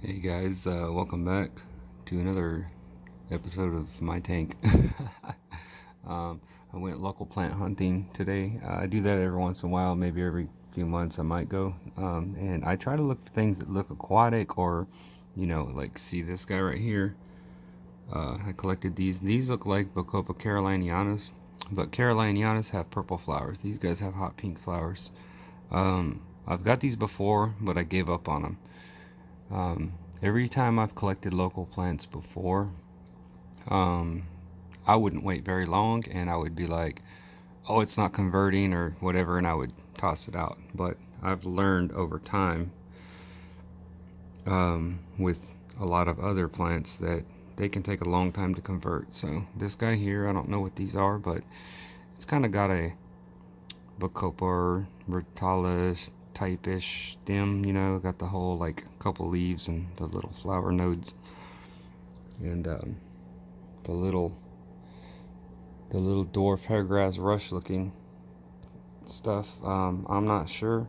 Hey guys, welcome back to another episode of my tank. um, I went local plant hunting today. I do that every once in a while, maybe every few months I might go. And I try to look for things that look aquatic or, like see this guy right here. I collected these. These look like Bacopa carolinianus, but carolinianus have purple flowers. These guys have hot pink flowers. I've got these before, but I gave up on them. Every time I've collected local plants before, um, I wouldn't wait very long and I would be like, oh, it's not converting or whatever, and I would toss it out. But I've learned over time with a lot of other plants that they can take a long time to convert. So this guy here, I don't know what these are, but it's kind of got a Bacopa or Rotala type-ish stem, got the whole like couple leaves and the little flower nodes. And the little dwarf hairgrass rush looking stuff. I'm not sure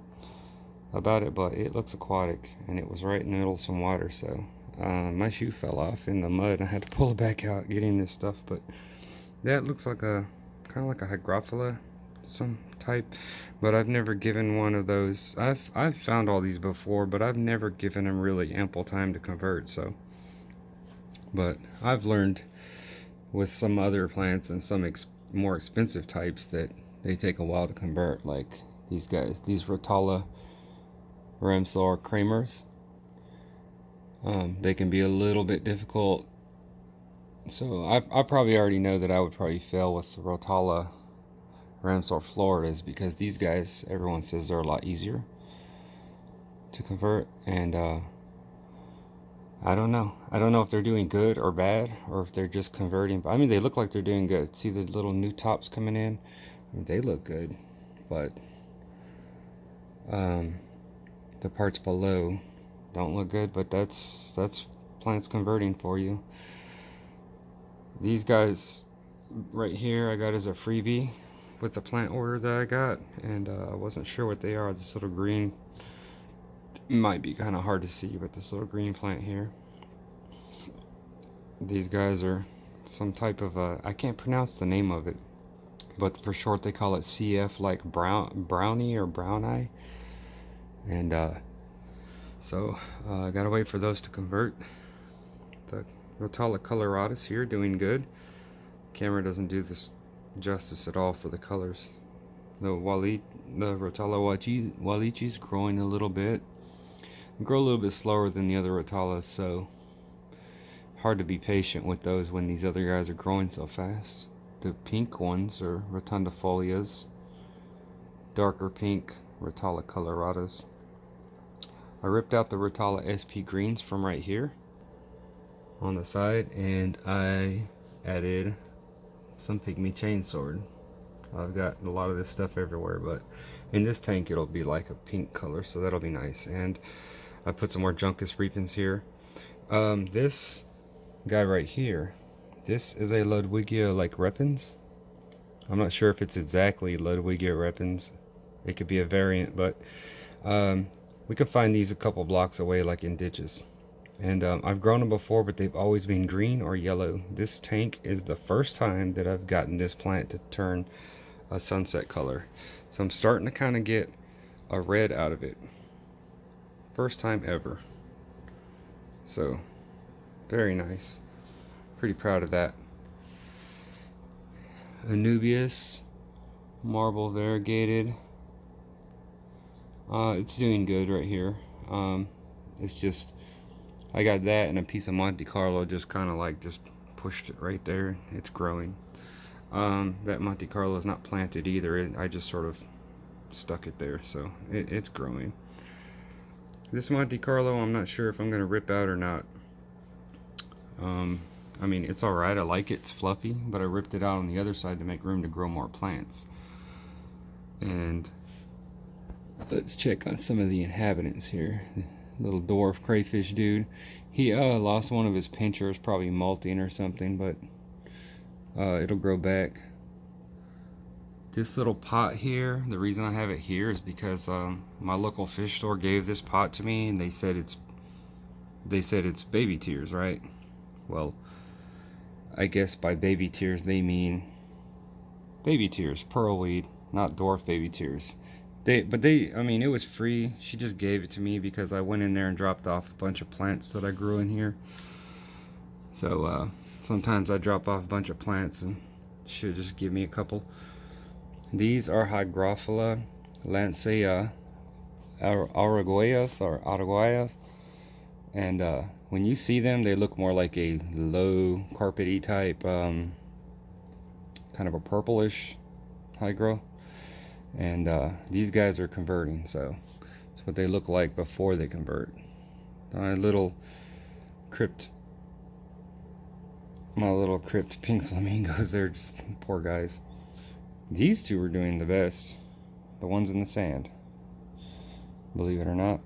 about it, but it looks aquatic, and it was right in the middle of some water. So my shoe fell off in the mud. I had to pull it back out getting this stuff. But that looks like a kind of like a hygrophila, some type. But I've never given one of those. I've found all these before, but I've never given them really ample time to convert. So, but I've learned with some other plants and some more expensive types that they take a while to convert, like these guys, these Rotala Ramsor Kramers. They can be a little bit difficult. So I probably already know that I would probably fail with the Rotala Ramsor Floridas, because these guys, everyone says they're a lot easier to convert. And I don't know. I don't know if they're doing good or bad, or if they're just converting. I mean, they look like they're doing good. See the little new tops coming in? They look good. But the parts below don't look good. But that's plants converting for you. These guys right here I got as a freebie with the plant order that I got. And I wasn't sure what they are. This little green might be kind of hard to see, but this little green plant here, these guys are some type of I can't pronounce the name of it, but for short they call it CF, like brownie or brown eye. And so I gotta wait for those to convert. The Rotala coloratus here doing good. Camera doesn't do this justice at all for the colors. The Rotala Walichi's growing a little bit. Grow a little bit slower than the other Rotalas, so hard to be patient with those when these other guys are growing so fast. The pink ones are rotundifolias, darker pink Rotala coloratas. I ripped out the Rotala SP greens from right here on the side, and I added some pygmy chainsword. I've got a lot of this stuff everywhere, but in this tank it'll be like a pink color, so that'll be nice. And I put some more Juncus repens here. This guy right here, this is a Ludwigia like repens. I'm not sure if it's exactly Ludwigia repens. It could be a variant, but we can find these a couple blocks away, like in ditches. And I've grown them before, but they've always been green or yellow. This tank is the first time that I've gotten this plant to turn a sunset color. So I'm starting to kind of get a red out of it. First time ever. So very nice. Pretty proud of that. Anubias, marble variegated. It's doing good right here. It's just, I got that and a piece of Monte Carlo, just kind of like just pushed it right there. It's growing. That Monte Carlo is not planted either. I just sort of stuck it there, so it's growing. This Monte Carlo, I'm not sure if I'm going to rip out or not. I mean, it's alright, I like it, it's fluffy, but I ripped it out on the other side to make room to grow more plants. And let's check on some of the inhabitants here. The little dwarf crayfish dude. He lost one of his pinchers, probably molting or something, but it'll grow back. This little pot here, the reason I have it here is because my local fish store gave this pot to me, and they said it's they said it's baby tears, right? Well, I guess by baby tears they mean baby tears, pearlweed, not dwarf baby tears. I mean, it was free. She just gave it to me because I went in there and dropped off a bunch of plants that I grew in here. So sometimes I drop off a bunch of plants and she'll just give me a couple. These are Hygrophila lancea araguayas, and when you see them, they look more like a low carpety type, kind of a purplish hygro. And these guys are converting, so that's what they look like before they convert. My little crypt pink flamingos, they're just poor guys. These two are doing the best, the ones in the sand, believe it or not.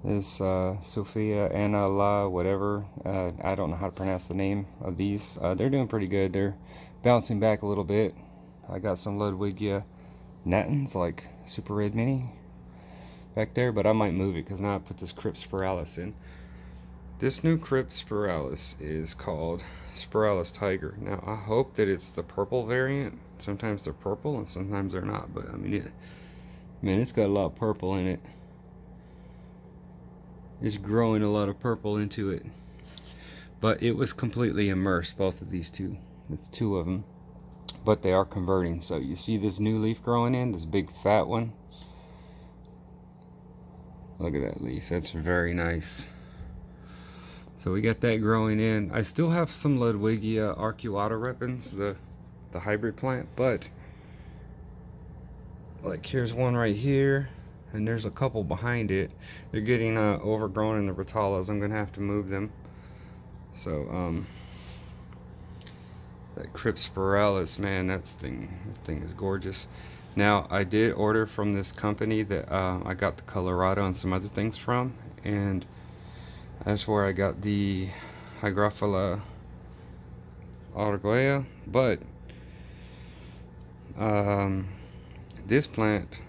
This Sophia Anna La whatever, I don't know how to pronounce the name of these. They're doing pretty good. They're bouncing back a little bit. I got some Ludwigia Natans, like Super Red Mini back there, but I might move it because now I put this Crypt Spiralis in. This new Crypt Spiralis is called Spiralis Tiger. Now I hope that it's the purple variant. Sometimes they're purple and sometimes they're not, but I mean, it's got a lot of purple in it. It's growing a lot of purple into it, but it was completely immersed, both of these two. It's two of them, but they are converting. So you see this new leaf growing in, this big fat one. Look at that leaf, that's very nice. So we got that growing in. I still have some Ludwigia arcuata repens, the hybrid plant, but like here's one right here, and there's a couple behind it. They're getting overgrown in the Rotalas. I'm gonna have to move them. So that Crypt Spiralis, man, that thing is gorgeous. Now I did order from this company that I got the Colorado and some other things from, and that's where I got the Hygrophila Araguaya. But this plant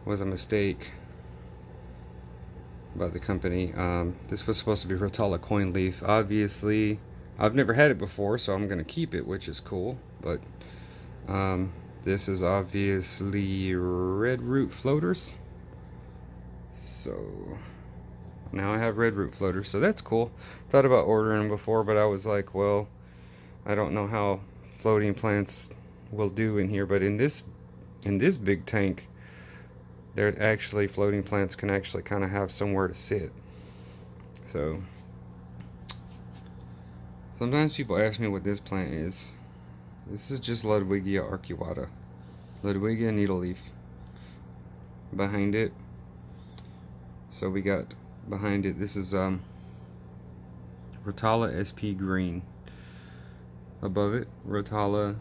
was a mistake by the company. This was supposed to be Rotala coin leaf. Obviously, I've never had it before, so I'm gonna keep it, which is cool. But this is obviously red root floaters. So now I have red root floaters, so that's cool. Thought about ordering them before, but I was like, well, I don't know how floating plants will do in here. But in this big tank, they're actually, floating plants can actually kind of have somewhere to sit. So sometimes people ask me what this plant is. This is just Ludwigia arcuata, Ludwigia needleleaf. Behind it, so we got behind it, this is Rotala SP green. Above it, Rotala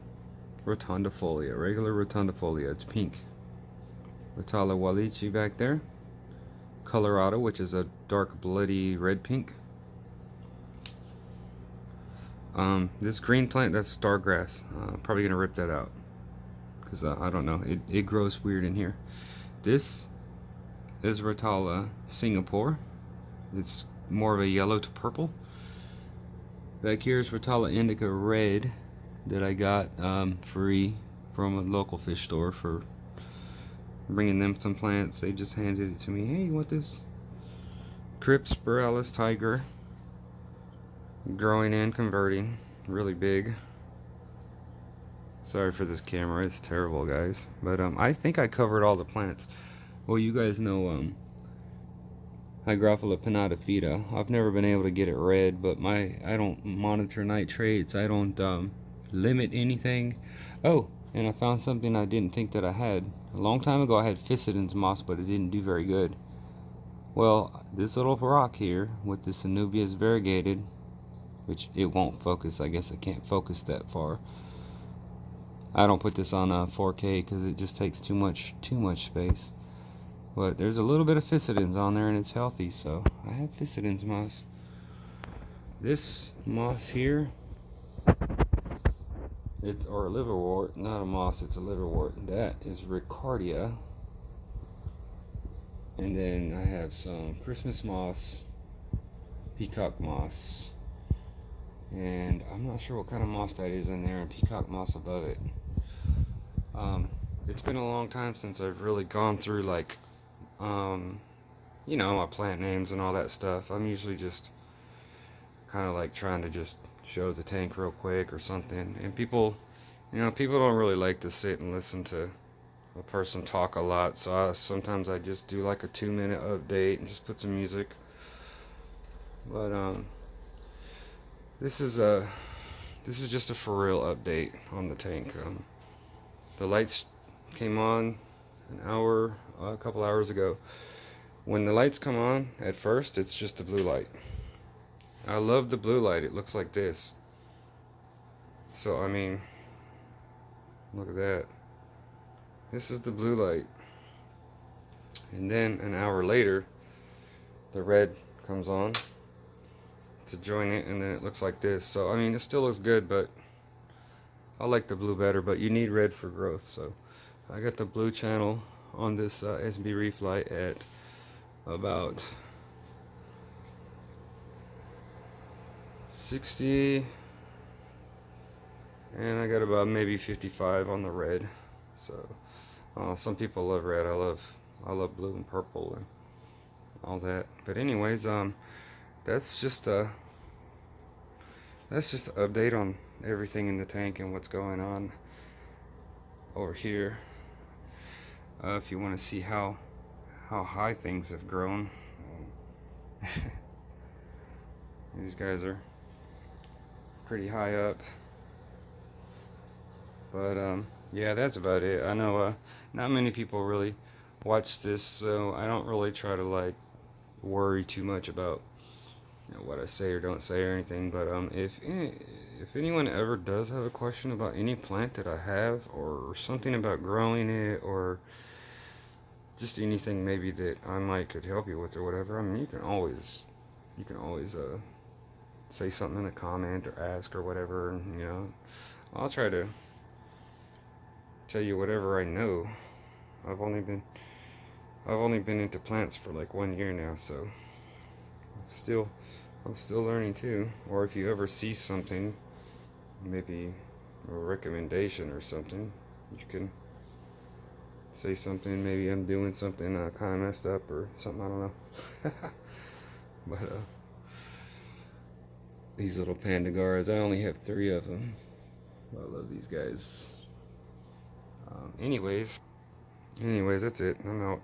rotundifolia, regular rotundifolia, it's pink. Rotala Walichi back there. Colorado, which is a dark bloody red pink. This green plant, that's stargrass. Probably gonna rip that out because I don't know, it grows weird in here. This is Rotala Singapore. It's more of a yellow to purple. Back here is Rotala Indica Red that I got free from a local fish store for bringing them some plants. They just handed it to me. Hey, you want this? Crypt Spiralis Tiger, growing and converting, really big. Sorry for this camera, it's terrible, guys. But I think I covered all the plants. Well, you guys know Hygrophila pinnata fida. I've never been able to get it red, but I don't monitor nitrates. I don't limit anything. Oh, and I found something I didn't think that I had. A long time ago I had Physidens moss, but it didn't do very good. Well, this little rock here with this Anubias variegated, which it won't focus. I guess I can't focus that far. I don't put this on 4K because it just takes too much space. But there's a little bit of Physidens on there and it's healthy, so I have Physidens moss. This moss here, it's or a liverwort, not a moss, it's a liverwort. That is Ricardia. And then I have some Christmas moss peacock moss. And I'm not sure what kind of moss that is in there, and peacock moss above it. It's been a long time since I've really gone through like, my plant names and all that stuff. I'm usually just kind of like trying to just show the tank real quick or something. And people don't really like to sit and listen to a person talk a lot. So sometimes I just do like a 2-minute update and just put some music. But this is just a for real update on the tank. The lights came on a couple hours ago. When the lights come on, at first it's just a blue light. I love the blue light. It looks like this. So I mean, look at that. This is the blue light. And then an hour later, the red comes on to join it, and then it looks like this. So I mean, it still looks good, but I like the blue better, but you need red for growth. So I got the blue channel on this SB Reef light at about 60, and I got about maybe 55 on the red. So some people love red. I love blue and purple and all that. But anyways, that's just an update on everything in the tank and what's going on over here. If you want to see how high things have grown, these guys are pretty high up. But yeah, that's about it. I know not many people really watch this, so I don't really try to like worry too much about what I say or don't say or anything. But if anyone ever does have a question about any plant that I have, or something about growing it, or just anything maybe that I might could help you with or whatever, I mean, you can always say something in a comment or ask or whatever, and I'll try to tell you whatever I know. I've only been into plants for like 1 year now, so I'm still learning too. Or if you ever see something, maybe a recommendation or something, you can say something. Maybe I'm doing something kind of messed up or something, I don't know. But these little pandagars, I only have 3 of them. I love these guys. Anyways, that's it. I'm out.